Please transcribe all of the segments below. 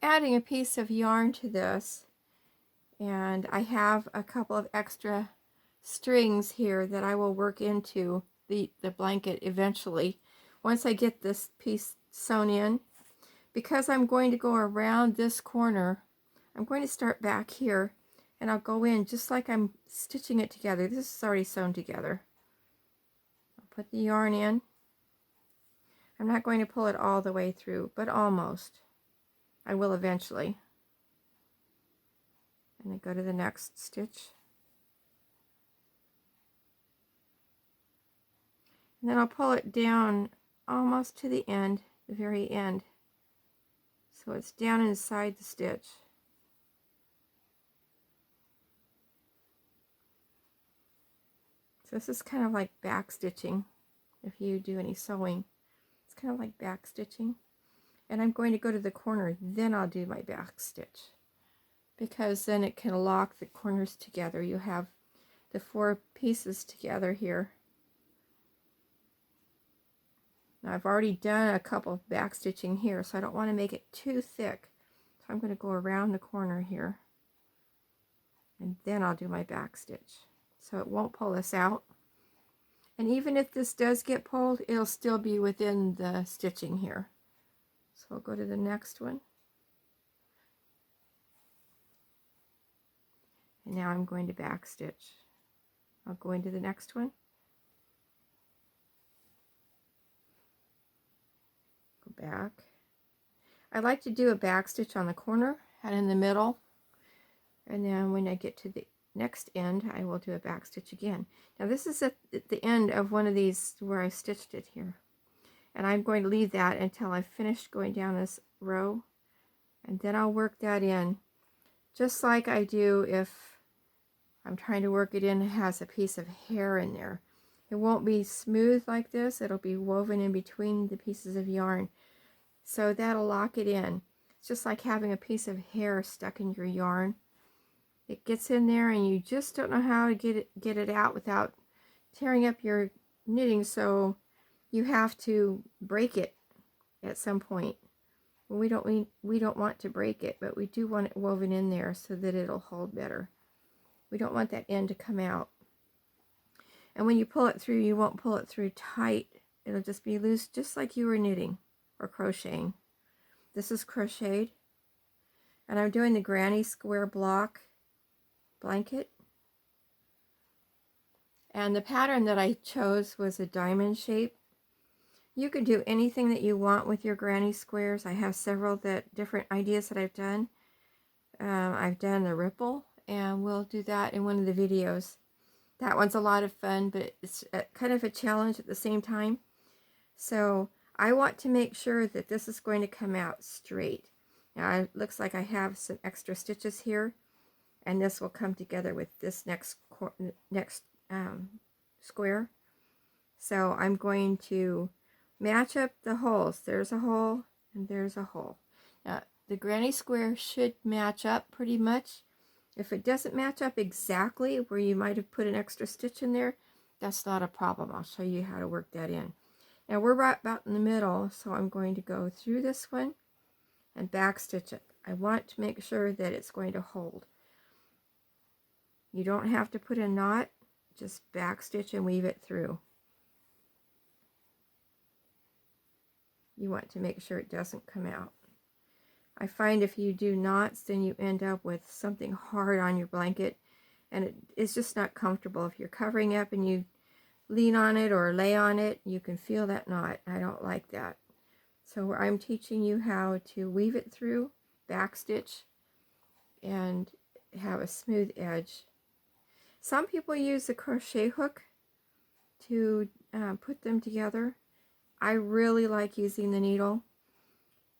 adding a piece of yarn to this, and I have a couple of extra strings here that I will work into the blanket eventually once I get this piece sewn in. Because I'm going to go around this corner, I'm going to start back here, and I'll go in just like I'm stitching it together. This is already sewn together. I'll put the yarn in. I'm not going to pull it all the way through, but almost. I will eventually. And then go to the next stitch. And then I'll pull it down almost to the end, the very end. So it's down inside the stitch. So this is kind of like back stitching if you do any sewing. It's kind of like back stitching. And I'm going to go to the corner, then I'll do my back stitch, because then it can lock the corners together. You have the 4 pieces together here. Now I've already done a couple of back stitching here, so I don't want to make it too thick. So I'm going to go around the corner here, and then I'll do my back stitch. So it won't pull this out. And even if this does get pulled, it'll still be within the stitching here. So I'll go to the next one. And now I'm going to back stitch. I'll go into the next one. Go back. I like to do a back stitch on the corner and in the middle. And then when I get to the next end, I will do a back stitch again. Now this is at the end of one of these where I stitched it here. And I'm going to leave that until I've finished going down this row. And then I'll work that in, just like I do if I'm trying to work it in. It has a piece of hair in there. It won't be smooth like this. It'll be woven in between the pieces of yarn. So that'll lock it in. It's just like having a piece of hair stuck in your yarn. It gets in there and you just don't know how to get it out without tearing up your knitting, so you have to break it at some point. We don't want to break it, but we do want it woven in there so that it'll hold better. We don't want that end to come out. And when you pull it through, you won't pull it through tight. It'll just be loose, just like you were knitting or crocheting. This is crocheted, and I'm doing the granny square block blanket. And the pattern that I chose was a diamond shape. You can do anything that you want with your granny squares. I have several different ideas that I've done. I've done the ripple, and we'll do that in one of the videos. That one's a lot of fun, but it's kind of a challenge at the same time. So I want to make sure that this is going to come out straight. Now it looks like I have some extra stitches here, and this will come together with this next square. So I'm going to match up the holes. There's a hole and there's a hole. Now the granny square should match up pretty much. If it doesn't match up exactly where you might have put an extra stitch in there, that's not a problem. I'll show you how to work that in. Now we're right about in the middle, so I'm going to go through this one and back stitch it. I want to make sure that it's going to hold. You don't have to put a knot, just back stitch and weave it through. You want to make sure it doesn't come out. I find if you do knots, then you end up with something hard on your blanket, and it's just not comfortable. If you're covering up and you lean on it or lay on it, you can feel that knot. I don't like that. So I'm teaching you how to weave it through, back stitch, and have a smooth edge. Some people use a crochet hook to put them together. I really like using the needle.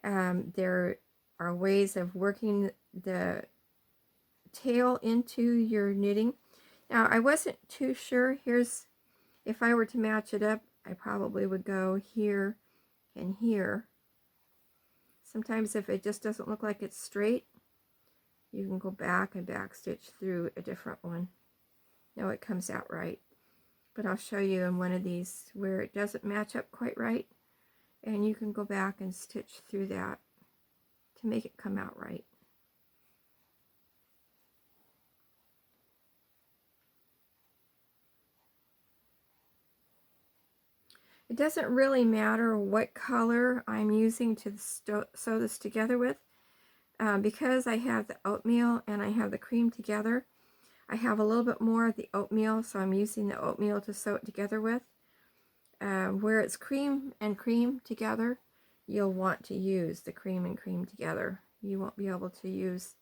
There are ways of working the tail into your knitting. Now I wasn't too sure. If I were to match it up, I probably would go here and here. Sometimes if it just doesn't look like it's straight, you can go back and back stitch through a different one. No, it comes out right. But I'll show you in one of these where it doesn't match up quite right, and you can go back and stitch through that to make it come out right. It doesn't really matter what color I'm using to sew this together with. Because I have the oatmeal and I have the cream together, I have a little bit more of the oatmeal, so I'm using the oatmeal to sew it together with. Where it's cream and cream together, you'll want to use the cream and cream together. You won't be able to use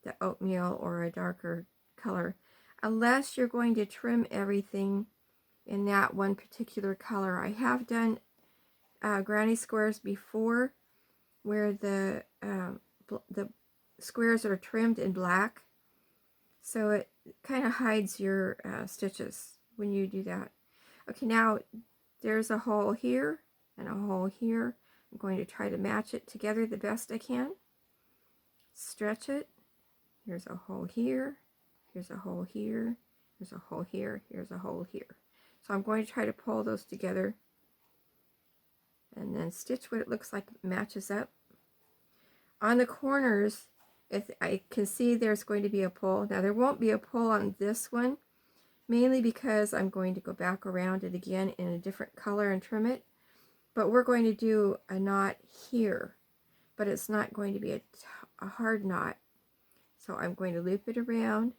the oatmeal or a darker color unless you're going to trim everything in that one particular color. I have done granny squares before where the squares are trimmed in black, so it kind of hides your stitches when you do that. Okay, now there's a hole here and a hole here. I'm going to try to match it together the best I can. Stretch it. Here's a hole here. Here's a hole here. Here's a hole here. Here's a hole here. So I'm going to try to pull those together and then stitch what it looks like matches up. On the corners, if I can see there's going to be a pull. Now there won't be a pull on this one, mainly because I'm going to go back around it again in a different color and trim it. But we're going to do a knot here, but it's not going to be a hard knot. So I'm going to loop it around,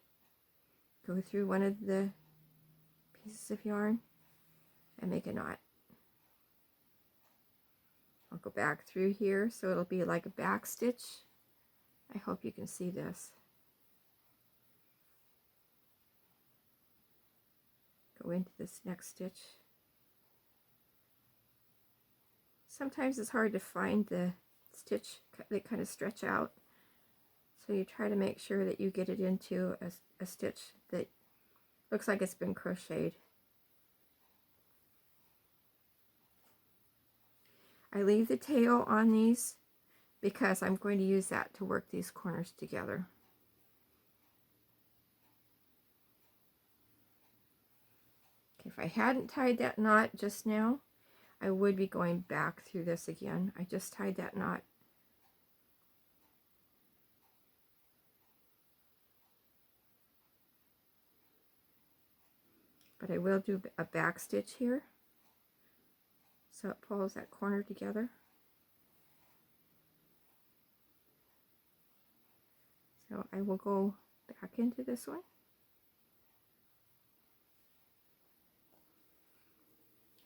go through one of the pieces of yarn, and make a knot. I'll go back through here, so it'll be like a back stitch. I hope you can see this. Go into this next stitch. Sometimes it's hard to find the stitch. They kind of stretch out. So you try to make sure that you get it into a stitch that looks like it's been crocheted. I leave the tail on these because I'm going to use that to work these corners together. Okay, if I hadn't tied that knot just now, I would be going back through this again. I just tied that knot. But I will do a back stitch here, so it pulls that corner together. So I will go back into this one.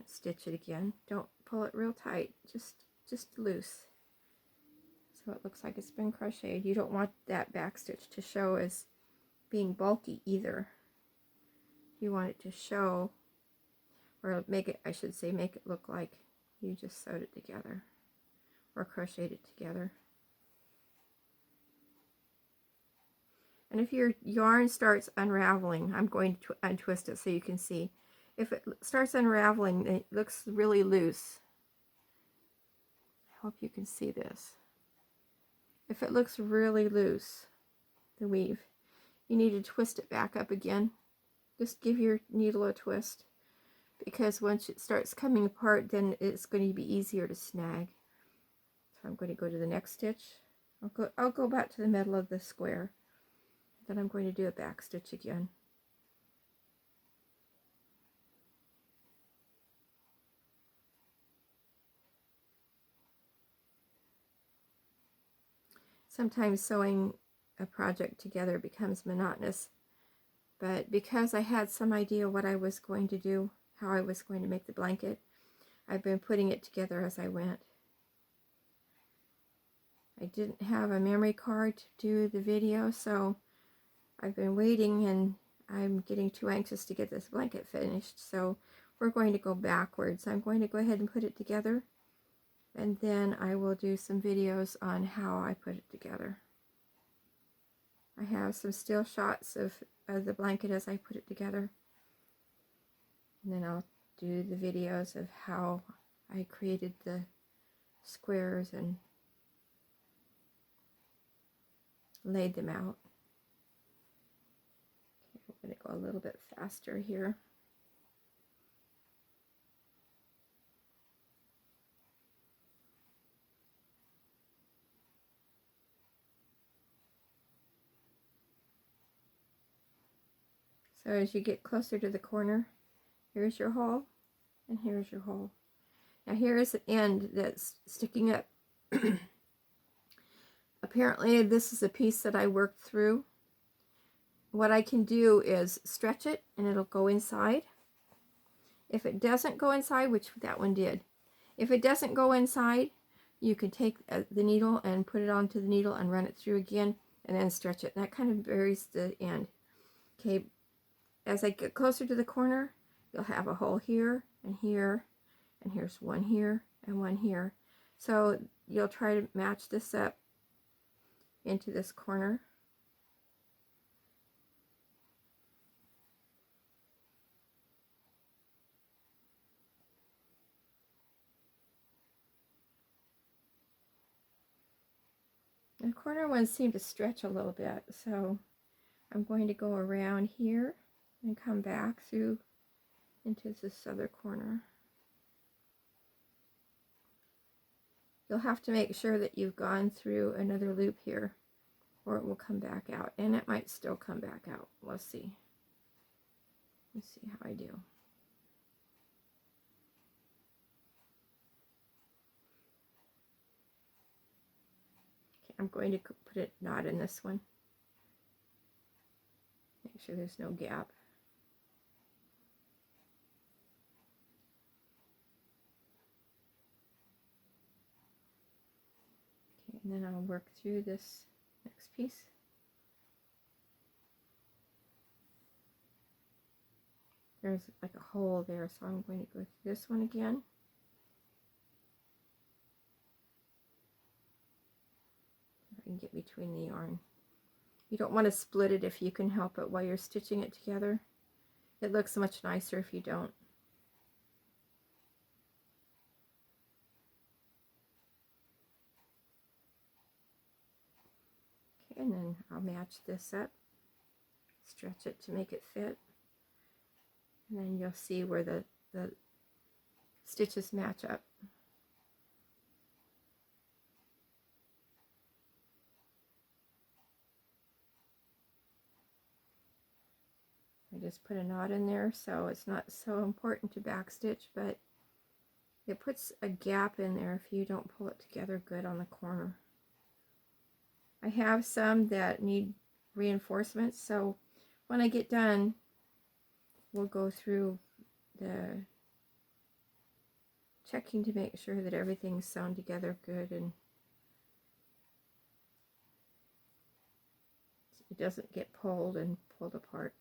Stitch it again. Don't pull it real tight, just loose, so it looks like it's been crocheted. You don't want that back stitch to show as being bulky either. You want it to show, or make it, I should say, make it look like you just sewed it together or crocheted it together. And if your yarn starts unraveling, I'm going to untwist it so you can see. If it starts unraveling, it looks really loose. I hope you can see this. If it looks really loose, the weave, you need to twist it back up again. Just give your needle a twist, because once it starts coming apart, then it's going to be easier to snag. So I'm going to go to the next stitch. I'll go back to the middle of the square. Then I'm going to do a back stitch again. Sometimes sewing a project together becomes monotonous, but because I had some idea what I was going to do, how I was going to make the blanket, I've been putting it together as I went. I didn't have a memory card to do the video, so I've been waiting, and I'm getting too anxious to get this blanket finished, so we're going to go backwards. I'm going to go ahead and put it together, and then I will do some videos on how I put it together. I have some still shots of the blanket as I put it together, and then I'll do the videos of how I created the squares and laid them out. Okay, I'm going to go a little bit faster here. So as you get closer to the corner, here's your hole, and here's your hole. Now here is an end that's sticking up. Apparently this is a piece that I worked through. What I can do is stretch it and it'll go inside. If it doesn't go inside, which that one did, if it doesn't go inside, you can take the needle and put it onto the needle and run it through again and then stretch it. And that kind of buries the end. Okay, as I get closer to the corner, you'll have a hole here, and here's one here and one here. So you'll try to match this up into this corner. The corner ones seem to stretch a little bit, so I'm going to go around here and come back through into this other corner. You'll have to make sure that you've gone through another loop here, or it will come back out, and it might still come back out. Let's see. Let's see how I do. Okay, I'm going to put a knot in this one. Make sure there's no gap. Okay, and then I'll work through this next piece. There's like a hole there, so I'm going to go through this one again. I can get between the yarn. You don't want to split it if you can help it while you're stitching it together. It looks much nicer if you don't. Okay, and then I'll match this up, stretch it to make it fit, and then you'll see where the stitches match up. I just put a knot in there, so it's not so important to backstitch, but it puts a gap in there if you don't pull it together good on the corner. I have some that need reinforcements, so when I get done, we'll go through the checking to make sure that everything's sewn together good and it doesn't get pulled and pulled apart.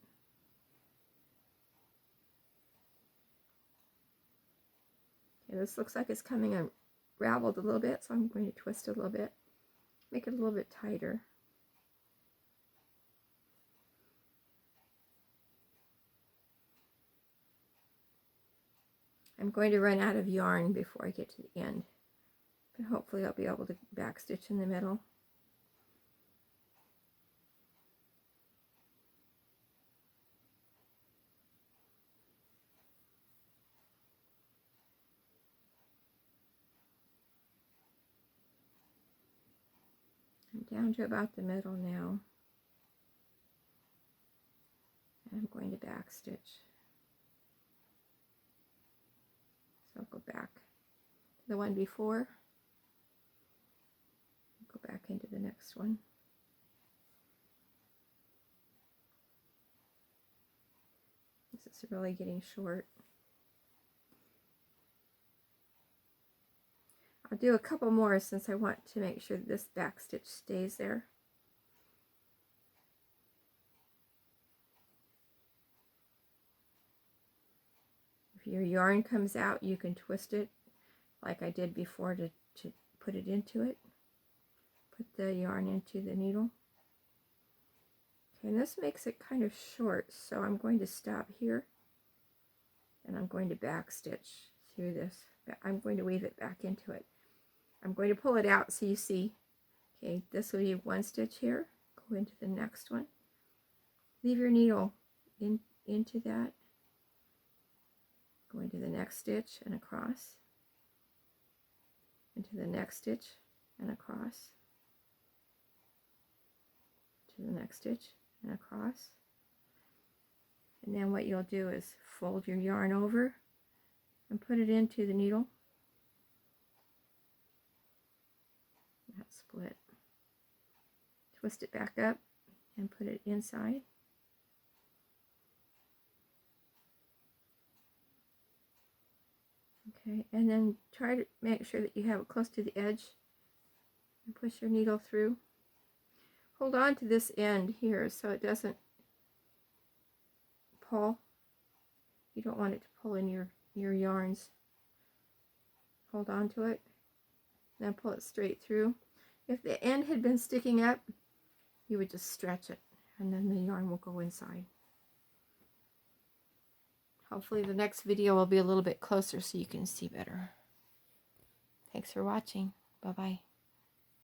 Okay, this looks like it's coming unraveled a little bit, so I'm going to twist it a little bit, make it a little bit tighter. I'm going to run out of yarn before I get to the end, but hopefully I'll be able to backstitch in the middle. I'm down to about the middle now, and I'm going to backstitch. So I'll go back to the one before, go back into the next one. This is really getting short. I'll do a couple more since I want to make sure this backstitch stays there. If your yarn comes out, you can twist it like I did before to put it into it. Put the yarn into the needle. Okay, and this makes it kind of short, so I'm going to stop here and I'm going to backstitch through this. I'm going to weave it back into it. I'm going to pull it out so you see. Okay, this will be one stitch here. Go into the next one. Leave your needle into that. Go into the next stitch and across. Into the next stitch and across. To the next stitch and across. And then what you'll do is fold your yarn over and put it into the needle. That split. Twist it back up and put it inside. Okay, and then try to make sure that you have it close to the edge and push your needle through. Hold on to this end here so it doesn't pull. You don't want it to pull in your yarns. Hold on to it, then pull it straight through. If the end had been sticking up, you would just stretch it and then the yarn will go inside. Hopefully the next video will be a little bit closer so you can see better. Thanks for watching. Bye-bye.